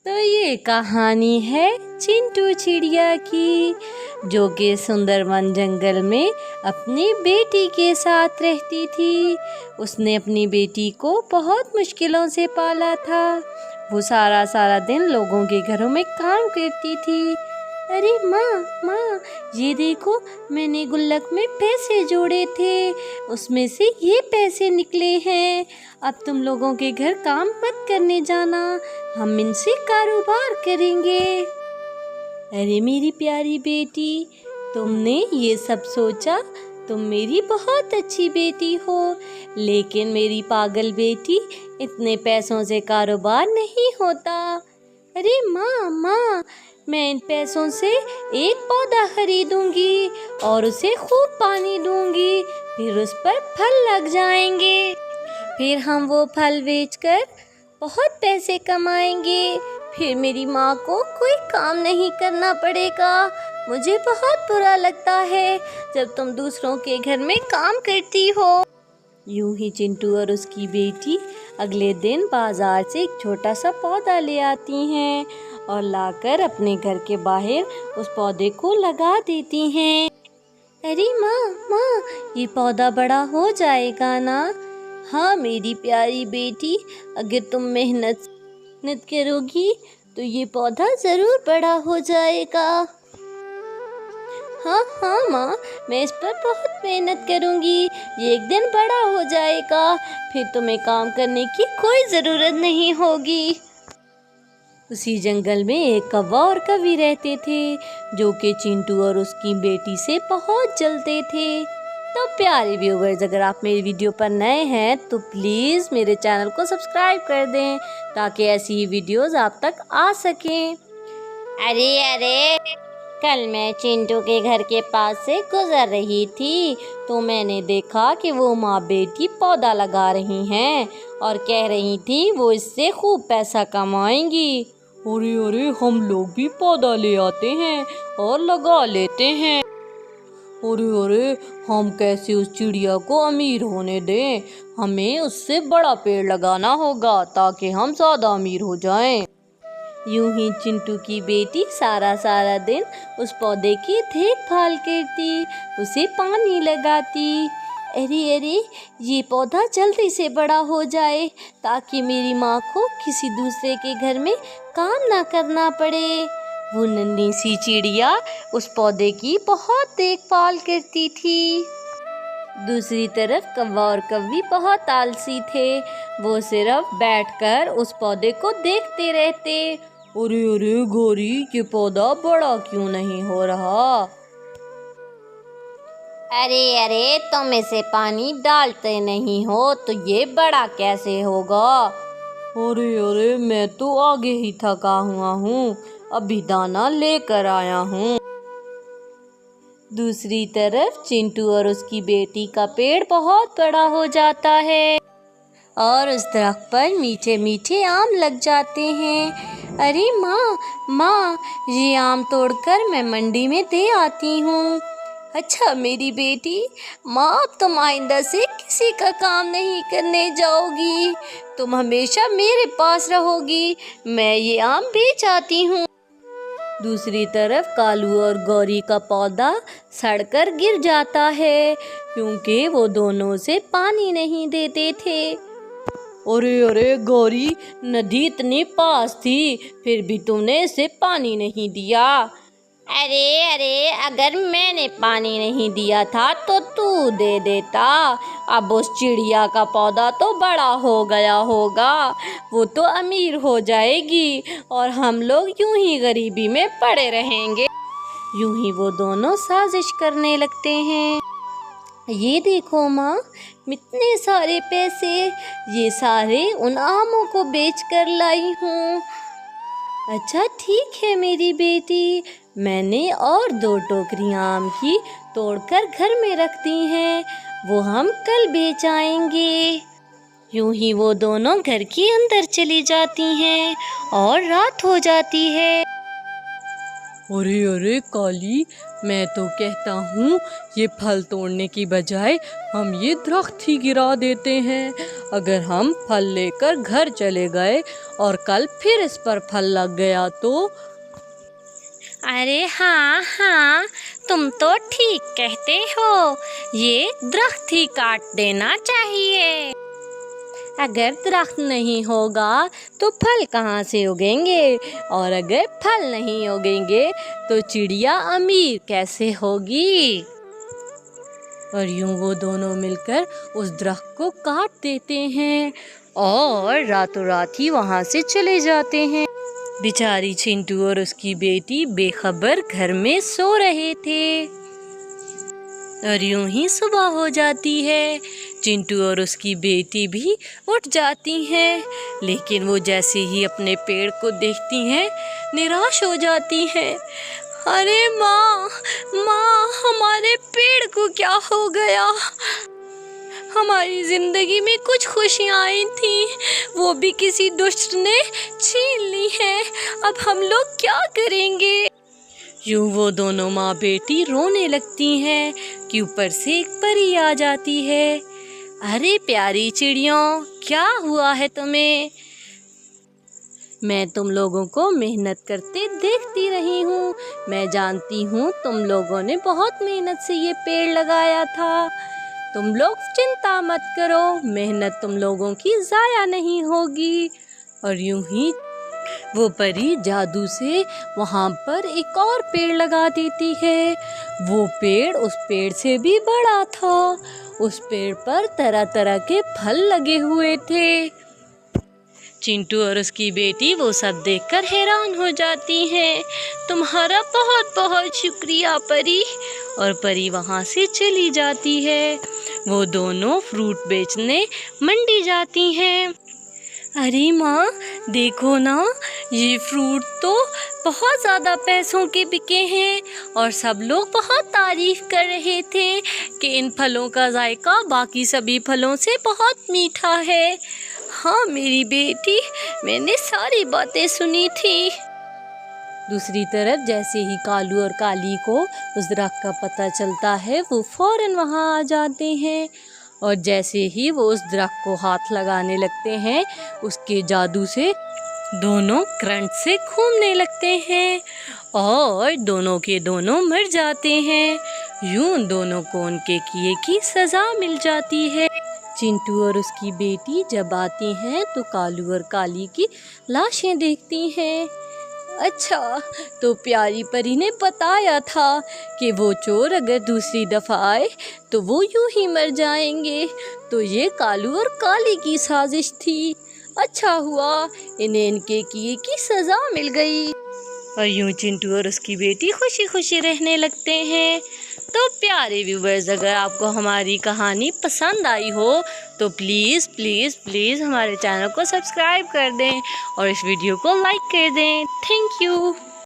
तो ये कहानी है चिंटू चिड़िया की, जो कि सुंदरवन जंगल में अपनी बेटी के साथ रहती थी। उसने अपनी बेटी को बहुत मुश्किलों से पाला था। वो सारा दिन लोगों के घरों में काम करती थी। अरे माँ, ये देखो, मैंने गुल्लक में पैसे जोड़े थे, उसमें से ये पैसे निकले हैं। अब तुम लोगों के घर काम मत करने जाना, हम इनसे कारोबार करेंगे। अरे मेरी प्यारी बेटी, तुमने ये सब सोचा, तुम मेरी बहुत अच्छी बेटी हो, लेकिन मेरी पागल बेटी, इतने पैसों से कारोबार नहीं होता। अरे माँ, मैं इन पैसों से एक पौधा खरीदूंगी और उसे खूब पानी दूंगी, फिर उस पर फल लग जाएंगे। फिर हम वो फल बेचकर बहुत पैसे कमाएंगे। फिर मेरी माँ को कोई काम नहीं करना पड़ेगा। मुझे बहुत बुरा लगता है जब तुम दूसरों के घर में काम करती हो। यूं ही चिंटू और उसकी बेटी अगले दिन बाजार से एक छोटा सा पौधा ले आती हैं और लाकर अपने घर के बाहर उस पौधे को लगा देती हैं। अरे माँ, ये पौधा बड़ा हो जाएगा ना? हाँ मेरी प्यारी बेटी, अगर तुम मेहनत करोगी तो ये पौधा ज़रूर बड़ा हो जाएगा। हाँ माँ, मैं इस पर बहुत मेहनत करूँगी, ये एक दिन बड़ा हो जाएगा, फिर तुम्हें काम करने की कोई ज़रूरत नहीं होगी। उसी जंगल में एक कौवा और कौवी रहते थे, जो कि चिंटू और उसकी बेटी से बहुत जलते थे। तो प्यारे व्यूवर्स, अगर आप मेरी वीडियो पर नए हैं तो प्लीज़ मेरे चैनल को सब्सक्राइब कर दें, ताकि ऐसी ही वीडियोस आप तक आ सकें। अरे, कल मैं चिंटू के घर के पास से गुजर रही थी तो मैंने देखा कि वो माँ बेटी पौधा लगा रही हैं और कह रही थी वो इससे खूब पैसा कमाएंगी। अरे, हम लोग भी पौधा ले आते हैं और लगा लेते हैं। अरे, हम कैसे उस चिड़िया को अमीर होने दें? हमें उससे बड़ा पेड़ लगाना होगा ताकि हम ज़्यादा अमीर हो जाएं। यूं ही चिंटू की बेटी सारा दिन उस पौधे की देखभाल करती, उसे पानी लगाती। अरे, ये पौधा जल्दी से बड़ा हो जाए ताकि मेरी माँ को किसी दूसरे के घर में काम ना करना पड़े। वो नन्ही सी चिड़िया उस पौधे की बहुत देखभाल करती थी। दूसरी तरफ कौवा और कौवी बहुत आलसी थे। वो सिर्फ बैठकर उस पौधे को देखते रहते। अरे गौरी, ये पौधा बड़ा क्यों नहीं हो रहा? अरे, तुम इसे पानी डालते नहीं हो तो ये बड़ा कैसे होगा? अरे, मैं तो आगे ही थका हुआ हूँ, अभी दाना लेकर आया हूँ। दूसरी तरफ चिंटू और उसकी बेटी का पेड़ बहुत बड़ा हो जाता है और उस दरख्त पर मीठे आम लग जाते हैं। अरे माँ, ये आम तोड़कर मैं मंडी में दे आती हूँ। अच्छा मेरी बेटी, माँ अब तुम आइंदा से किसी का काम नहीं करने जाओगी, तुम हमेशा मेरे पास रहोगी, मैं ये आम बेच आती हूँ। दूसरी तरफ कालू और गौरी का पौधा सड़कर गिर जाता है क्योंकि वो दोनों से पानी नहीं देते थे। अरे गौरी, नदी इतनी पास थी फिर भी तुमने इसे पानी नहीं दिया। अरे, अगर मैंने पानी नहीं दिया था तो तू दे देता। अब उस चिड़िया का पौधा तो बड़ा हो गया होगा, वो तो अमीर हो जाएगी और हम लोग यूं ही गरीबी में पड़े रहेंगे। यूं ही वो दोनों साजिश करने लगते हैं। ये देखो माँ, इतने सारे पैसे, ये सारे उन आमों को बेच कर लाई हूँ। अच्छा ठीक है मेरी बेटी, मैंने और 2 टोकरियाँ आम की तोड़कर घर में रख दी हैं, वो हम कल बेच आएंगे। यूं ही वो दोनों घर के अंदर चली जाती हैं और रात हो जाती है। अरे काली, मैं तो कहता हूँ ये फल तोड़ने की बजाय हम ये दरख्त ही गिरा देते हैं। अगर हम फल लेकर घर चले गए और कल फिर इस पर फल लग गया तो? अरे हाँ हाँ, तुम तो ठीक कहते हो, ये दरख्त ही काट देना चाहिए। अगर दरख्त नहीं होगा तो फल कहाँ से उगेंगे, और अगर फल नहीं उगेंगे तो चिड़िया अमीर कैसे होगी? और यूं वो दोनों मिलकर उस दरख्त को काट देते हैं और रातों रात ही वहाँ से चले जाते हैं। बेचारी चिंटू और उसकी बेटी बेखबर घर में सो रहे थे और यूं ही सुबह हो जाती है। चिंटू और उसकी बेटी भी उठ जाती हैं, लेकिन वो जैसे ही अपने पेड़ को देखती हैं निराश हो जाती हैं। अरे माँ माँ, हमारे पेड़ को क्या हो गया? हमारी जिंदगी में कुछ खुशियाँ आई थी, वो भी किसी दुष्ट ने छीन ली है। अब हम लोग क्या करेंगे? यूं वो दोनों माँ बेटी रोने लगती हैं कि ऊपर से एक परी आ जाती है। अरे प्यारी चिड़ियों, क्या हुआ है तुम्हें? मैं तुम लोगों को मेहनत करते देखती रही हूँ। मैं जानती हूँ तुम लोगों ने बहुत मेहनत से ये पेड़ लगाया था। तुम लोग चिंता मत करो, मेहनत तुम लोगों की ज़ाया नहीं होगी। और यूं ही वो परी जादू से वहाँ पर एक और पेड़ लगा देती है। वो पेड़ उस पेड़ से भी बड़ा था। उस पेड़ पर तरह तरह के फल लगे हुए थे। चिंटू और उसकी बेटी वो सब देखकर हैरान हो जाती हैं। तुम्हारा बहुत बहुत शुक्रिया परी। और परी वहाँ से चली जाती है। वो दोनों फ्रूट बेचने मंडी जाती हैं। अरे माँ, देखो ना, ये फ्रूट तो बहुत ज़्यादा पैसों के बिके हैं और सब लोग बहुत तारीफ कर रहे थे कि इन फलों का जायका बाकी सभी फलों से बहुत मीठा है। हाँ मेरी बेटी, मैंने सारी बातें सुनी थी। दूसरी तरफ जैसे ही कालू और काली को उस दरख्त का पता चलता है, वो फौरन वहाँ आ जाते हैं और जैसे ही वो उस दरख्त को हाथ लगाने लगते हैं, उसके जादू से दोनों करंट से घूमने लगते हैं और दोनों के दोनों मर जाते हैं। यूं दोनों को उनके किए की सज़ा मिल जाती है। चिंटू और उसकी बेटी जब आती हैं तो कालू और काली की लाशें देखती हैं। अच्छा, तो प्यारी परी ने बताया था कि वो चोर अगर दूसरी दफ़ा आए तो वो यूं ही मर जाएंगे। तो ये कालू और काली की साजिश थी। अच्छा हुआ इन्हें इनके किए की सज़ा मिल गई। और यूं चिंटू और उसकी बेटी खुशी खुशी रहने लगते हैं। तो प्यारे व्यूवर्स, अगर आपको हमारी कहानी पसंद आई हो तो प्लीज़ प्लीज़ प्लीज़ हमारे चैनल को सब्सक्राइब कर दें और इस वीडियो को लाइक कर दें। Thank you.